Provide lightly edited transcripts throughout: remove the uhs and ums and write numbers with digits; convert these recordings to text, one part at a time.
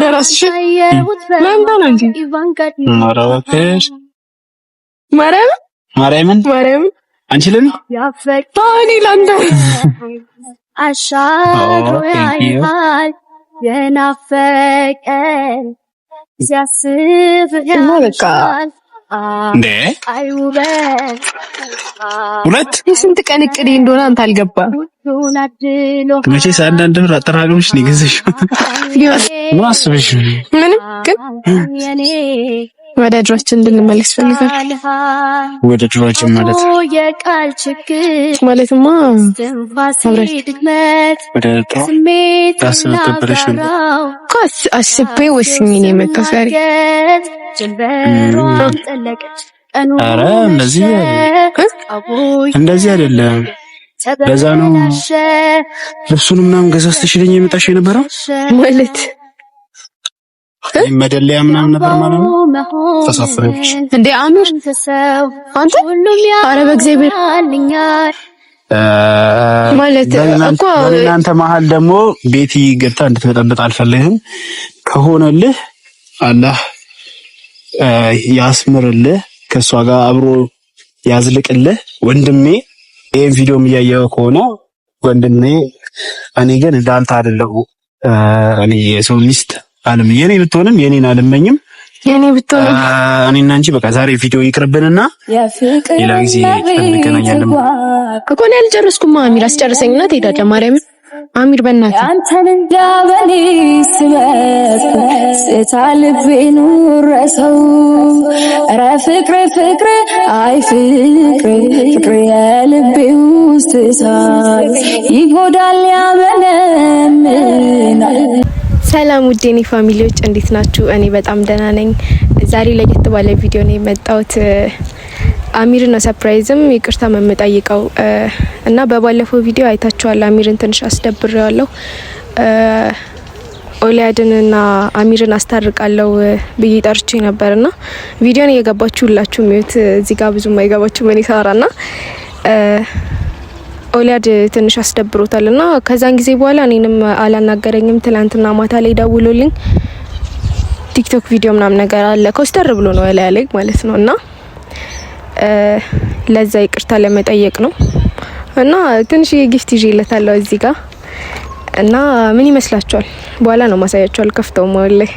ደራስሽ ለምን እንጂ ማራወከሽ ማርያምን አንችልም ታኒ ላንተ አሻዶ ያይሃል የናፈቀን ሲያስብ ያልቃል እንዴ ሁለት የስንት ቀን እቅድ እንደሆነ አንተ አልገባም መቼስ አንዳንድ ብር አጠራቅምሽ ነው ገዘሽ ማስበሽ ምንም ግን ወደ ድሮችን እንድንመለስ ፈልጋል ወደ ድሮችን ማለትማ ወደ ድሮ ታስበብረሽ ኮስ አስቤ ወስኜ ነው የመጣው ዛሬ አረ እንደዚህ አይደለም ለዛ ነው ልብሱን ምናምን ገዛስተሽልኝ የመጣሽ የነበረው ማለት መደለያ ምናምን ነበር ማለት ነው ተሳፍረሽ እንዴ አሚር አንተ አረ በእግዚአብሔር ማለት እኮ እናንተ መሀል ደግሞ ቤቲ ገብታ እንድትበጠበጥ አልፈልግም ከሆነልህ አላህ ያስምርልህ ከሷ ጋር አብሮ ያዝልቅልህ ወንድሜ ይሄን ቪዲዮም እያየው ከሆነ ወንድሜ እኔ ግን እንዳንተ አይደለም እኔ የሰው ሚስት አለም የኔ ብትሆንም የኔን አልመኝም የኔ ብትሆንም እኔና አንቺ በቃ ዛሬ ቪዲዮ ይቅርብንና ሌላ ጊዜ እንገናኛለን እኮ ነው ያልጨረስኩም አሚር አስጨርሰኝና ትሄዳለህ ማርያም አሚር በእናትህ አንተን እንዳበኔ ስበት ስታልቤኑ ረሰው ኧረ ፍቅር አይ ፍቅር የልቤ ውስጥ ሳይ ይጎዳል ያመነምናል ሰላም ውዴኔ ፋሚሊዎች እንዴት ናችሁ እኔ በጣም ደህና ነኝ ዛሬ ለየት ባለ ቪዲዮ ነው የመጣሁት አሚርና ሰርፕራይዝም ይቅርታ መመጣይቀው እና በባለፈው ቪዲዮ አይታችኋል አሚርን ትንሽ አስደብሬዋለሁ ኦሊያድንና አሚርን አስታርቃለሁ ብዬ ጠርቼ ነበርና ቪዲዮን እየገባችሁ ሁላችሁ ሚዩት እዚህ ጋር ብዙም አይገባችሁ ምን ይሰራና ኦሊያድ ትንሽ አስደብሮታልና ከዛን ጊዜ በኋላ እኔንም አላናገረኝም ትላንትና ማታ ላይ ደውሎልኝ ቲክቶክ ቪዲዮ ምናምን ነገር አለ ኮስተር ብሎ ነው ያለኝ ማለት ነውና ለዛ ይቅርታ ለመጠየቅ ነው እና ትንሽ ጊፍት ይዤለታለሁ እዚህ ጋር እና ምን ይመስላችኋል በኋላ ነው ማሳያችሁ አልከፍተውም ወላሂ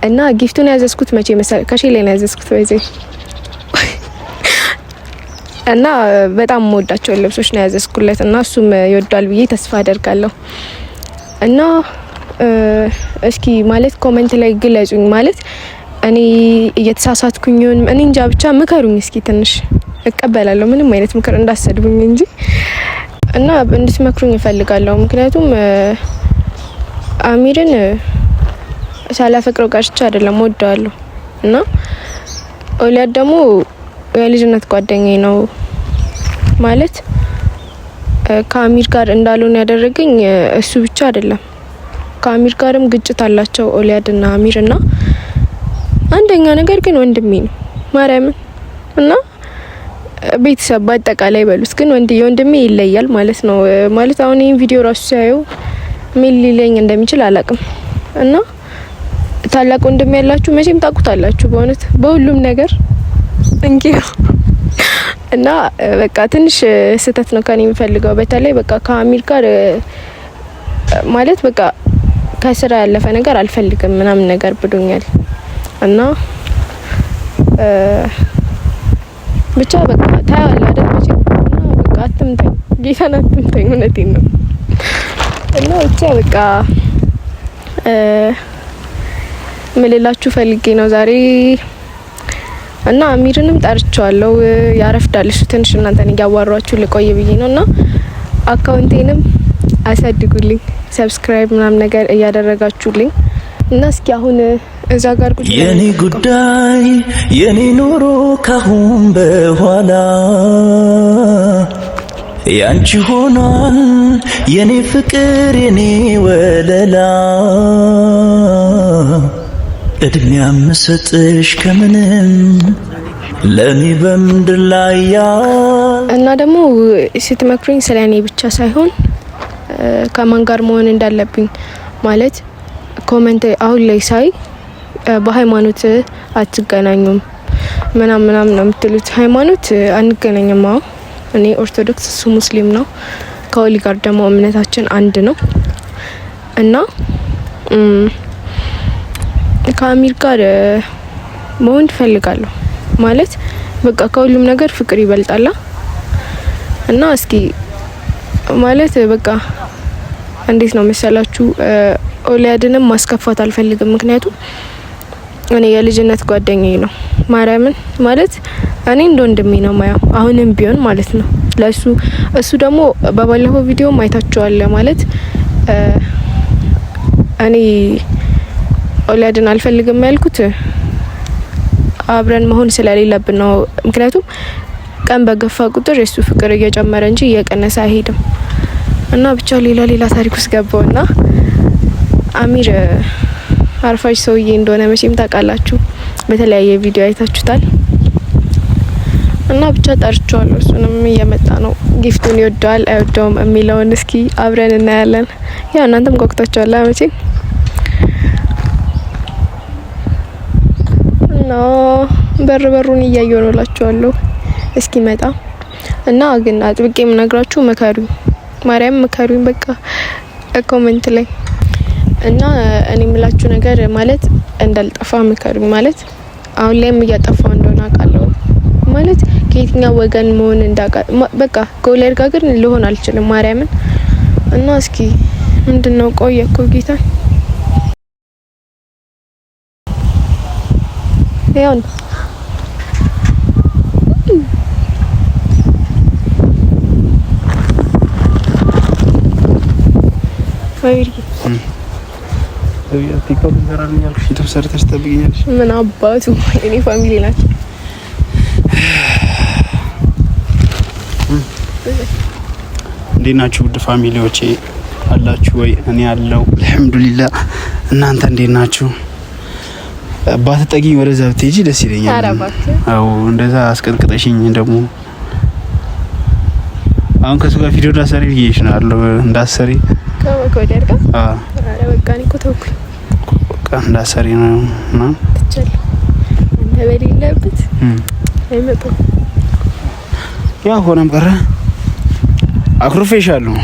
እና ጊፍቱን ያዘዝኩት መቼ መሰለ ከሺሌ ነው ያዘዝኩት በዚህ እና በጣም ወዳቸው ልብሶች ነው ያዘዝኩለት እና እሱም ይወዳል ብዬ ተስፋ አደርጋለሁ እና እስኪ ማለት ኮሜንት ላይ ግለጹኝ ማለት እኔ እየተሳሳትኩኝ እኔ እንጃ ብቻ ምከሩኝ እስኪ ትንሽ እቀበላለሁ ምንም አይነት ምክር እንዳሰድቡኝ እንጂ እና እንድትመክሩኝ እፈልጋለሁ ምክንያቱም አሚርን ሳላፈቅረው ቀርቼ አይደለም ወደዋለሁ እና ኦሊያድ ደግሞ የልጅነት ጓደኛዬ ነው ማለት ከአሚር ጋር እንዳልሆነ ያደረገኝ እሱ ብቻ አይደለም ከአሚር ጋርም ግጭት አላቸው ኦሊያድና አሚርና አንደኛ ነገር ግን ወንድሜ ነው ማርያም እና ቤተሰብ በአጠቃላይ በሉት ግን ወንድሜ ይለያል ማለት ነው ማለት አሁን ይሄን ቪዲዮ ራሱ ሲያዩ ምን ሊለኝ እንደሚችል አላቅም እና ታላቅ ወንድሜ ያላችሁ መቼም ታውቁታላችሁ በእውነት በሁሉም ነገር እንኪው እና በቃ ትንሽ ስህተት ነው ከኔ የምፈልገው በተለይ በቃ ከአሚር ጋር ማለት በቃ ከስራ ያለፈ ነገር አልፈልግም ምናምን ነገር ብሎኛል እና ብቻ በቃ ታያለ አይደል መቼም እና በቃ አትምታኝ ጌታን አትምታኝ እውነቴን ነው እና ብቻ በቃ ምልላችሁ ፈልጌ ነው ዛሬ እና አሚርንም ጠርቻለሁ ያረፍዳል እሱ ትንሽ እናንተን ያዋራችሁ ልቆይ ብዬ ነውና አካውንቴንም አሳድጉልኝ ሰብስክራይብ ምናምን ነገር እያደረጋችሁልኝ እና እስኪ አሁን እዛ ጋር ቁጭ የኔ ጉዳይ የኔ ኑሮ ካሁን በኋላ ያንቺ ሆኗል የኔ ፍቅር የኔ ወለላ እድሜያ መሰጥሽ ከምንም ለኔ በምድር ላይ እና ደግሞ ስትመክሩኝ ስለኔ ብቻ ሳይሆን ከማን ጋር መሆን እንዳለብኝ ማለት ኮሜንት አሁን ላይ ሳይ በሃይማኖት አትገናኙም ምናምን ነው የምትሉት። ሃይማኖት አንገናኝም። እኔ ኦርቶዶክስ እሱ ሙስሊም ነው። ከወሊ ጋር ደግሞ እምነታችን አንድ ነው እና ከአሚር ጋር መሆን እፈልጋለሁ ማለት በቃ ከሁሉም ነገር ፍቅር ይበልጣላ እና እስኪ ማለት በቃ እንዴት ነው መሰላችሁ ኦሊያድንም ማስከፋት አልፈልግም። ምክንያቱም እኔ የልጅነት ጓደኛዬ ነው ማርያምን ማለት እኔ እንደ ወንድሜ ነው ማያው አሁንም ቢሆን ማለት ነው ለሱ እሱ ደግሞ በባለፈው ቪዲዮ ማይታችኋል ማለት እኔ ኦሊያድን አልፈልግም ያልኩት አብረን መሆን ስለሌለብን ነው። ምክንያቱም ቀን በገፋ ቁጥር የሱ ፍቅር እየጨመረ እንጂ እየቀነሰ አይሄድም እና ብቻ ሌላ ታሪክ ውስጥ ገባውና አሚር አርፋጅ ሰውዬ እንደሆነ መቼም ታውቃላችሁ። በተለያየ ቪዲዮ አይታችሁታል እና ብቻ ጠርቻለሁ። እሱንም እየመጣ ነው። ጊፍቱን ይወደዋል አይወደውም የሚለውን እስኪ አብረን እናያለን። ያው እናንተም ጓጉታችኋል መቼም እና በሩን እያየሁ ነው እላችኋለሁ እስኪ መጣ እና ግን አጥብቄ የምነግራችሁ መከሩኝ፣ ማርያም መከሩኝ በቃ ኮሜንት ላይ እና እኔ የምላችሁ ነገር ማለት እንዳልጠፋ መከሩኝ። ማለት አሁን ላይም እያጠፋው እንደሆነ አውቃለሁ። ማለት ከየትኛው ወገን መሆን እንዳቃ በቃ ከወሊያድ ጋር ግን ልሆን አልችልም ማርያምን እና እስኪ ምንድነው ቆየኩ ጌታ ያው ቲክቶክ ዘራን ያልኩሽ ተሰርተሽ ተጠብቂኛለሽ። ምን አባቱ እኔ ፋሚሊ ናቸው። እንዴት ናችሁ ውድ ፋሚሊዎቼ አላችሁ ወይ? እኔ ያለው አልሐምዱሊላህ። እናንተ እንዴት ናችሁ? ባትጠጊኝ ወደዛ ብትሄጂ ደስ ይለኛል። አዎ እንደዛ አስቀጥቅጠሽኝ ደግሞ አሁን ከሱ ጋር ቪዲዮ እንዳሰሪ ይይሽ ነው አለው እንዳሰሪ ከወዲያር ጋር አረ በቃ እኔ እኮ ተውኩኝ በቃ እንዳሰሪ ነው እና ትችል እንደ በሌለበት አይመጣም። ያው ሆነም ቀረ አኩርፌሻለሁ።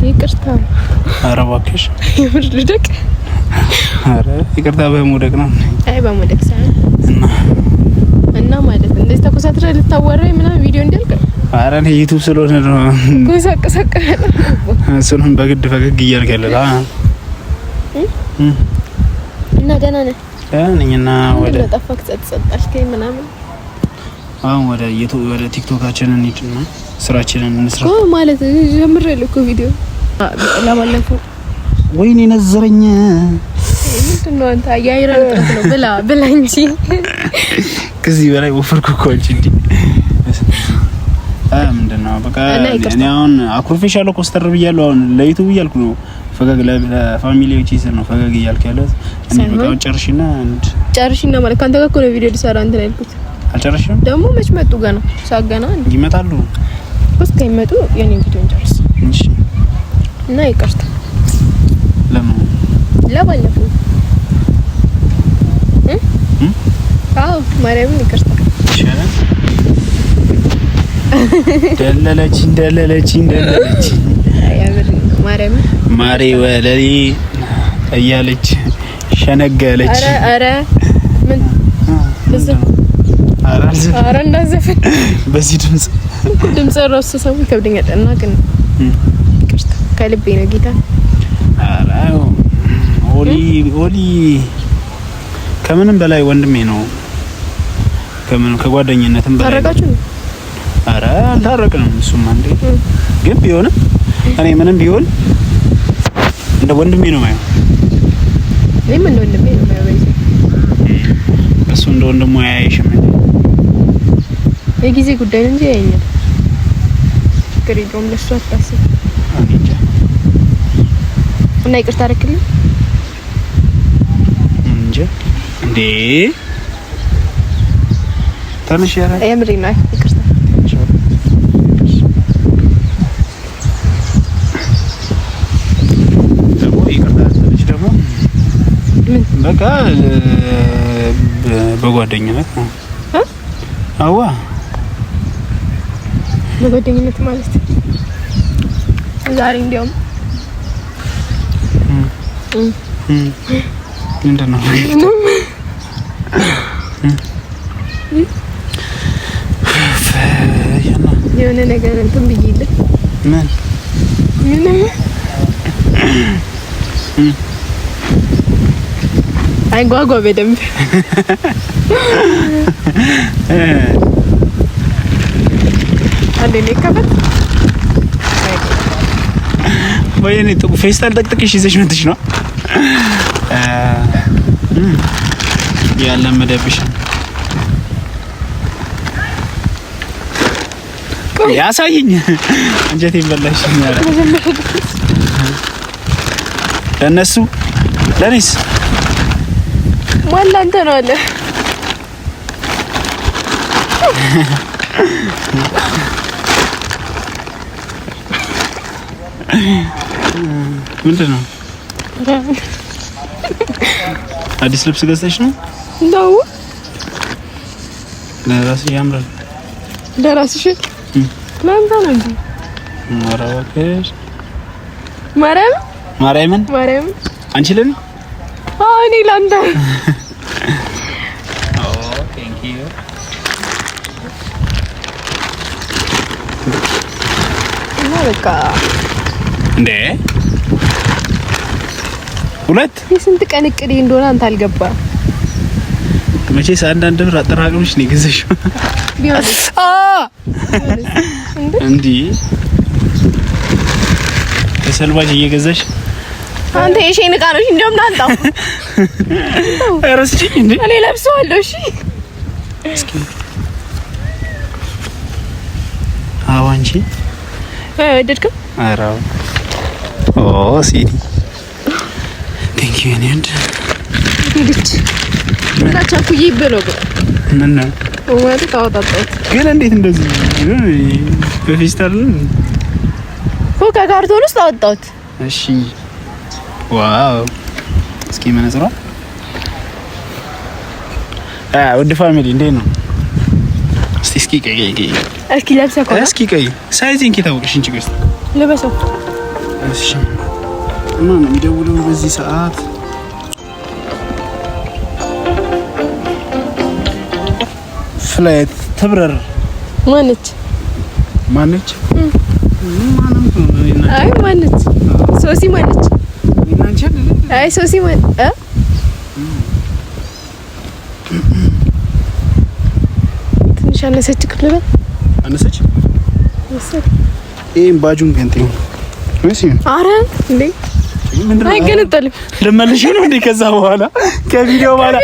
ይቅርታ። አረ እባክሽ የምር ልደቅ። አረ ይቅርታ በመውደቅ ነው። አይ በመውደቅ ሳይሆን እና ማለት እንደዚህ ተኮሳትረ ልታወራኝ ምናምን ቪዲዮ እንዲልቅ አረ እኔ ዩቲዩብ ስለሆነ ነው ጎሳቀሰቀ እሱንም በግድ ፈገግ እያልክ ያለ እና ደህና ነህ? እኔና ወደ ጠፋክ ጸጥጸጣልከኝ ምናምን አሁን ወደ ዩቲዩብ ወደ ቲክቶካችንን እንሂድና ስራችንን እንስራ ማለት ጀምሬልህ እኮ ቪዲዮ ለማለፈው ወይኔ ነዘረኝ ምንድነው አንተ ያይራል ነው ብላ እንጂ ከዚህ በላይ ወፈርኩ እኮ እንጂ ምንድነው በቃ እኔ አሁን አኩርፌሻለሁ ኮስተር ብያለሁ። አሁን ለዩቲዩብ እያልኩ ነው ፈገግ ለፋሚሊዎቼ ስል ነው ፈገግ እያልኩ ያለሁት። እኔ በቃ ጨርሽና ማለት ካንተ ጋር እኮ ነው ቪዲዮ ልሰራ እንትን ያልኩት። አልጨረሽም ደግሞ መች መጡ ገና ሳገና ይመጣሉ እስከ ይመጡ የኔ ቪዲዮ እንጨርስ እሺ። እና ይቅርታ ለምን ለባለፈው አዎ ማርያምን ይቅርታ ይሻላል። ደለለችኝ አያብር ማርያም ማሬ ወለሊ እያለች ሸነገለች። አረ ምን አረ እንዳዘፈን በዚህ ድምጽ ራሱ ሰው ይከብደኛል እና ግን ይቅርታ ከልቤ ነው ጌታ። አረ ኦሊ ከምንም በላይ ወንድሜ ነው። ከጓደኝነትም በላይ ታረቃችሁ? አረ አልታረቅንም። እሱም አንዴ ግን ቢሆንም እኔ ምንም ቢሆን እንደ ወንድሜ ነው ማለት እኔም እንደ ወንድሜ ነው ማለት እሱ እንደ ወንድሙ ያይሽም የጊዜ ጉዳይ ነው እንጂ ያየኛል። ግሪዶም ለሱ አታስብ እና ይቅርታ አደረክልኝ እንጂ እንዴ ታንሽ ያራ የምሬን ነው። ይቅርታ ደግሞ ይቅርታ አትልሽ በቃ በጓደኝነት ነው። አዋ በጓደኝነት ማለት ዛሬ እንዲያውም ምንድን ነው የሆነ ነገር እንትን ብዬልህ ምን አይጓጓ በደንብ አንዴ ከፈት ወይኔ ጥቁ ፌስታል ጠቅጥቀሽ ይዘሽ መጥሽ ነው ያለመደብሽ ያሳየኝ እንጀቴን በላሽ ማለት ለነሱ ለኔስ ማን አንተ ነው አለ ምንድን ነው አዲስ ልብስ ገዝተሽ ነው ነው ለራስሽ ያምራል ለራስሽ ለአንተ ነው እንጂ ማራከሽ ማርያምን አንቺ ለን እኔ ለአንተ ቴንክ ዩ እና በቃ እንዴ ሁለት የስንት ቀን እቅዴ እንደሆነ አንተ አልገባም። መቼስ አንዳንድ ብር አጠራቅምሽ ነው የገዛሽው ቢሆንስ እንዴ ተሰልባጅ እየገዛሽ አንተ የሼን ዕቃ ነው እንደውም ናንጣው አረስጂ እንዴ እኔ ለብሰዋለሁ። እሺ እስኪ አዋንቺ ደድከም አራው ኦ ሲዲ ቴንክ ዩ ኔንድ ዲች እንዳቻኩይ ይበለው ምን ነው ወደ ታወጣጣት ግን እንዴት እንደዚህ በፌስታል ከካርቶን ውስጥ አወጣሁት። እሺ ዋው እስኪ መነጽሯ ውድ ፋሚሊ እንዴት ነው? እስኪ ቀይ እስኪ ለብሰህ እኮ እስኪ ቀይ ሳይዚንግ የታወቅሽ እንጂ ገስት ለበሰው። እሺ ማን ነው የሚደውለው በዚህ ሰዓት? ፍላይት ትብረር ማነች? አይ ማነች? ሶሲ ማነች? አይ ሶሲ ማን ትንሽ አነሰች ክፍል አነሰች ባጁን ከንቴ ወይስ አረ እንዴ አይገነጠልም። ልመልሽ ነው እንዴ? ከዛ በኋላ ከቪዲዮ በኋላ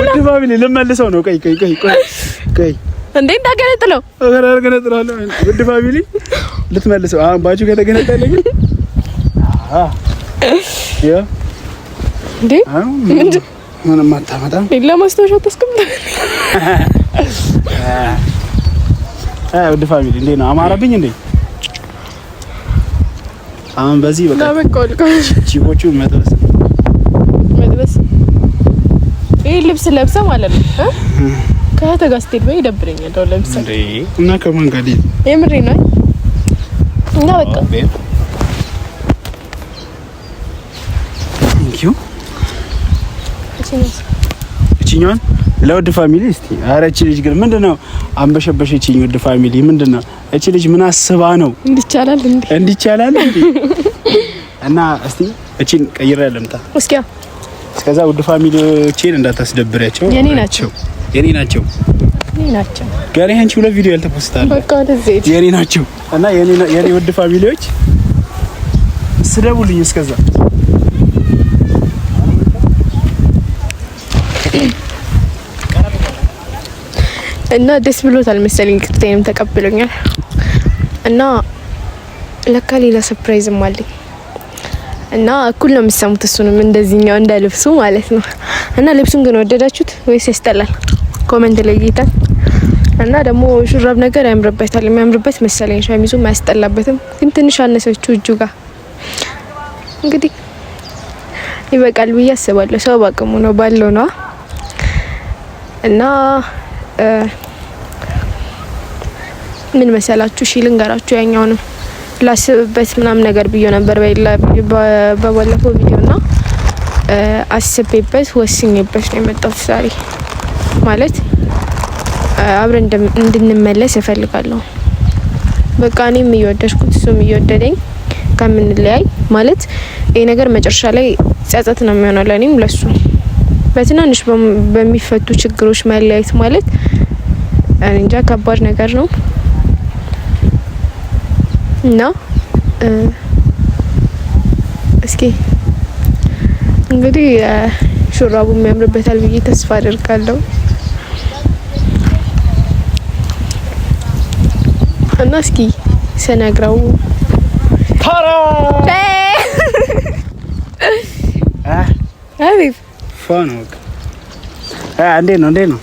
ውድ ፋሚሊ ልመልሰው ነው። ቆይ እንዴ እንዳገነጥለው አገነጥላለሁ። ውድ ፋሚሊ ልትመልሰው አሁን ባጁ ከተገነጠለ ግን ያ እንዴ ምንም አታመጣም። ለማስታወሻ ተስቀምጠ ውድ ፋሚሊ እንዴ ነው አማራብኝ እንዴ? አሁን በዚህ በቃ ቺቦቹ መጥበስ ይሄ ልብስ ለብሰ ማለት ነው ከተጋስተል በይ ይደብረኛል። ደው ለብሰ እንዴ እና ከማን ጋር ዲል የምሬ ነው እና በቃ ቴንክ ዩ እቺኛውን ለውድ ፋሚሊ እስቲ ኧረ እቺ ልጅ ግን ምንድነው አንበሸበሸችኝ። ውድ ፋሚሊ ምንድነው እቺ ልጅ ምን አስባ ነው እንዲቻላል እንዴ? እና እስቲ እቺን ቀይራ ለምጣ እስኪ እስከዛ ውድ ፋሚሊዎቼን እንዳታስደብሪያቸው። የኔ ናቸው ገና አንቺ ሁለት ቪዲዮ ያልተፖስታል በቃ ለዚህ የኔ ናቸው እና የኔ ውድ ፋሚሊዎች ስደቡልኝ እስከዛ እና ደስ ብሎታል መሰለኝ። ቅጥታዬንም ተቀብሎኛል እና ለካ ሌላ ሰርፕራይዝም አለኝ እና እኩል ነው የምትሰሙት። እሱንም እንደዚህኛው እንደ ልብሱ ማለት ነው። እና ልብሱን ግን ወደዳችሁት ወይስ ያስጠላል? ኮሜንት ላይ ይታል። እና ደግሞ ሹራብ ነገር ያምርበታል። የሚያምርበት መሰለኝ። ሸሚዙ ማያስጠላበትም ግን ትንሽ አነሰችው እጁ ጋር። እንግዲህ ይበቃል ብዬ አስባለሁ። ሰው ባቅሙ ነው ባለው ነው እና ምን መሰላችሁ? እሺ ልንገራችሁ። ያኛውንም ላስብበት ምናምን ነገር ብዬ ነበር በባለፈው ቪዲዮና አስቤበት ወስኜበት ነው የመጣሁት ዛሬ። ማለት አብረን እንድንመለስ እፈልጋለሁ። በቃ እኔም እየወደድኩት እሱም እየወደደኝ ከምንለያይ ማለት ይሄ ነገር መጨረሻ ላይ ጸጸት ነው የሚሆነው ለኔም ለሱ። በትናንሽ በሚፈቱ ችግሮች መለያየት ማለት እንጃ ከባድ ነገር ነው እና እስኪ እንግዲህ ሹራቡ የሚያምርበታል ብዬ ተስፋ አደርጋለሁ እና እስኪ ሰነግረው ታራ አሪፍ ፋን ወቅ እንዴት ነው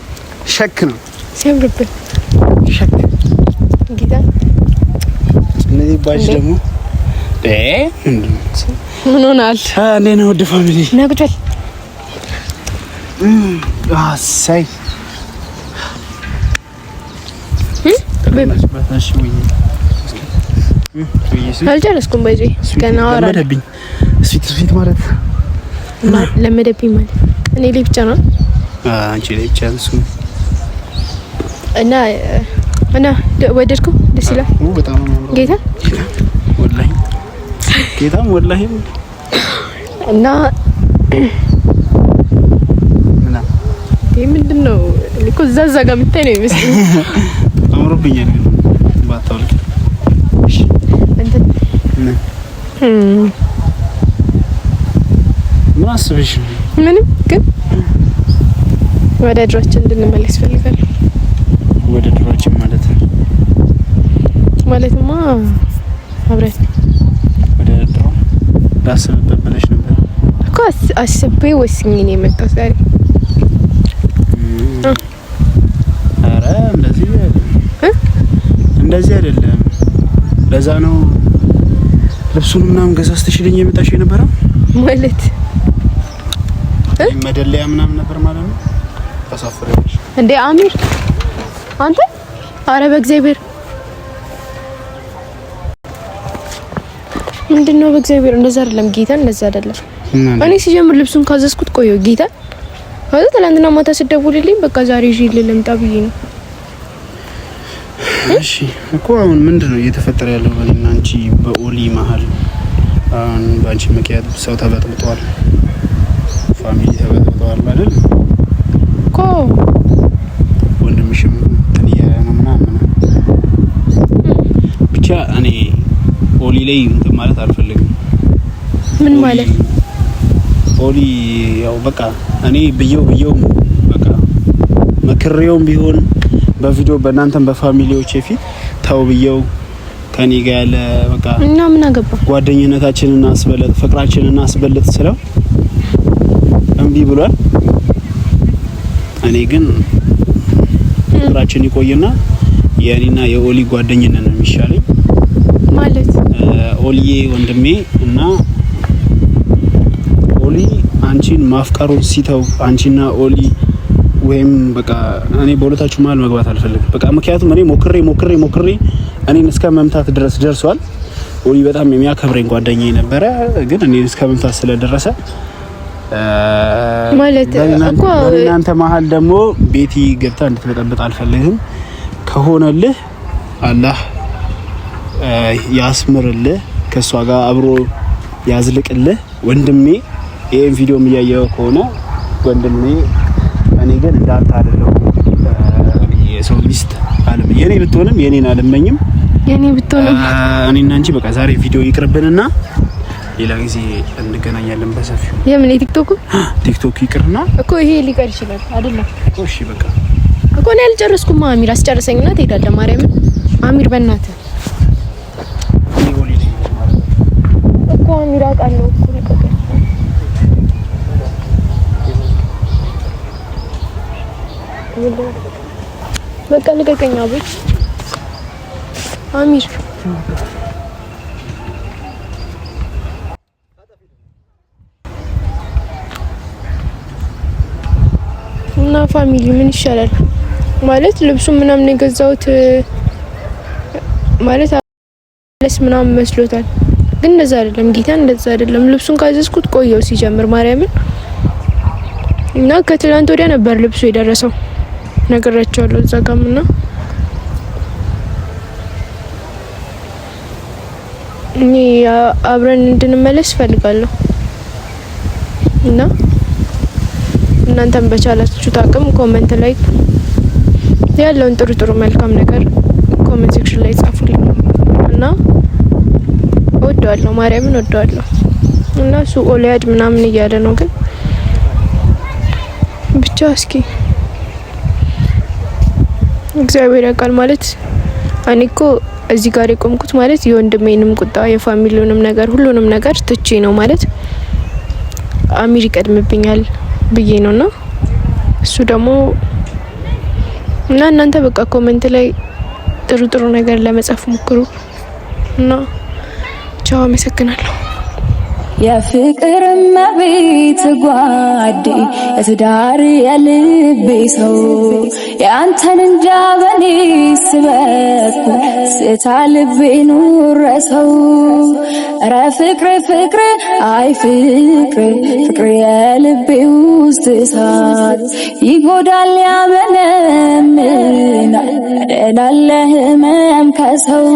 ሸክ ነው ሲያምርበት ሸክ ጌታ እነዚህ ባጅ ደግሞ ምን ሆናል? እንዴት ነው ወደ ፋሚሊ ነግቷል። ሳይ አልጨረስኩም። በዚህ ገና አወራለሁ። ስዊት ማለት ለመደብኝ ማለት እኔ ላይ ብቻ ነው። አንቺ ላይ ብቻ ነው እና ወደድከው? ደስ ይላል በጣም ጌታ ወላሂ እና ምንድነው እኮ እዛ ጋር የምታይ ነው የሚመስለው። አምሮብኛል ግን ባታውልቅ ምን አስበሽ? ምንም ግን ወደ ድሯችን እንድንመለስ ፈልጋለሁ። ወደ ድሯችን ማለትማ አብረን ወደ ድሮ ላስብበት ብለሽ ነበር እኮ። አስቤ ወስኜ ነው የመጣሁት ዛሬ። ኧረ እንደዚህ አይደለም። ለዛ ነው ልብሱን ምናምን ገዛዝተሽልኝ የመጣሽ የነበረው ማለት መደለያ ምናምን ነበር ማለት ነው። ተሳፍረሽ እንዴ አሚር አንተ? አረ በእግዚአብሔር ምንድነው? በእግዚአብሔር እንደዛ አይደለም ጌታ፣ እንደዛ አይደለም። እኔ ሲጀምር ልብሱን ካዘዝኩት ቆየው ጌታ። አዛ ትላንትና ማታ ስደውልልኝ በቃ ዛሬ ይዤ ልምጣ ብዬ ነው። እሺ እኮ አሁን ምንድነው እየተፈጠረ ያለው በእኔና አንቺ በኦሊ መሀል? አሁን በአንቺ ምክንያት ሰው ተበጥብጧል፣ ፋሚሊ ተበጥብጧል አይደል እኮ። ወንድምሽም ትንያ ነው ምናምን ብቻ እኔ ኦሊ ላይ እንትን ማለት አልፈልግም። ምን ማለት? ኦሊ ያው በቃ እኔ ብየው በቃ መክሬውም ቢሆን በቪዲዮ በእናንተም በፋሚሊዎች ፊት ተው ብየው ከኔ ጋር ያለ በቃ እና ምን አገባ ጓደኝነታችንን አስበለጥ ፍቅራችንን አስበለጥ ስለው እምቢ ብሏል። እኔ ግን ፍቅራችን ይቆይና የኔና የኦሊ ጓደኝነት ነው የሚሻለኝ ማለት ኦሊዬ ወንድሜ እና ኦሊ አንቺን ማፍቀሩን ሲተው አንቺና ኦሊ ወይም በቃ እኔ በሁለታችሁ መሀል መግባት አልፈልግም። በቃ ምክንያቱም እኔ ሞክሬ እኔን እስከ መምታት ድረስ ደርሷል። ኦሊ በጣም የሚያከብረኝ ጓደኛዬ ነበረ፣ ግን እኔን እስከ መምታት ስለደረሰ ማለት እኮ እናንተ መሀል ደግሞ ቤቲ ገብታ እንድትበጠብጥ አልፈልግም። ከሆነልህ አላህ ያስምርልህ፣ ከሷ ጋር አብሮ ያዝልቅልህ ወንድሜ። ይሄን ቪዲዮም እያየው ከሆነ ወንድሜ እኔ ግን እንዳንተ አይደለሁም። የሰው ሚስት አለም የኔ ብትሆንም የኔን አልመኝም። የኔ ብትሆንም እኔና አንቺ በቃ ዛሬ ቪዲዮ ይቅርብንና ሌላ ጊዜ እንገናኛለን በሰፊው። የምን ቲክቶክ ይቅርና እኮ ይሄ ሊቀር ይችላል አይደለም እኮ። እሺ በቃ እኮ ነው ያልጨረስኩም። አሚር አስጨርሰኝና ትሄዳለህ። ማርያም አሚር በእናትህ እኮ አሚር አውቃለሁ እኮ ልቀቀኝ። በቃ ልቀቀኝ አቤት አሚር። እና ፋሚሊ ምን ይሻላል ማለት ልብሱን ምናምን የገዛሁት ማለት ለስ ምናምን መስሎታል፣ ግን እንደዛ አይደለም። ጌታ እንደዛ አይደለም። ልብሱን ካዘዝኩት ቆየው ሲጀምር ማርያምን እና ከትላንት ወዲያ ነበር ልብሱ የደረሰው ነገራቸዋለሁ እዛ ጋርና እኔ አብረን እንድንመለስ ፈልጋለሁ እና እናንተም በቻላችሁት አቅም ኮሜንት ላይ ያለውን ጥሩ መልካም ነገር ኮሜንት ሴክሽን ላይ ጻፉልኝ እና ወደዋለሁ፣ ማርያምን ወደዋለሁ እና እሱ ኦሊያድ ምናምን እያለ ነው፣ ግን ብቻ እስኪ እግዚአብሔር ያውቃል። ማለት እኔ እኮ እዚህ ጋር የቆምኩት ማለት የወንድሜንም ቁጣ የፋሚሊውንም ነገር ሁሉንም ነገር ትቼ ነው ማለት አሚር ይቀድምብኛል ብዬ ነውና እሱ ደግሞ እና እናንተ በቃ ኮሜንት ላይ ጥሩ ነገር ለመጻፍ ሞክሩ እና ቻው፣ አመሰግናለሁ። የፍቅር መቤት ጓዴ የትዳር የልቤ ሰው ያንተን እንጃ በኔ ስበኩ ስታ ልቤ ኑረሰው ኧረ ፍቅር አይ ፍቅር የልቤ ውስጥ እሳት ይጎዳል ያመነምናል እላለህ ህመም ከሰው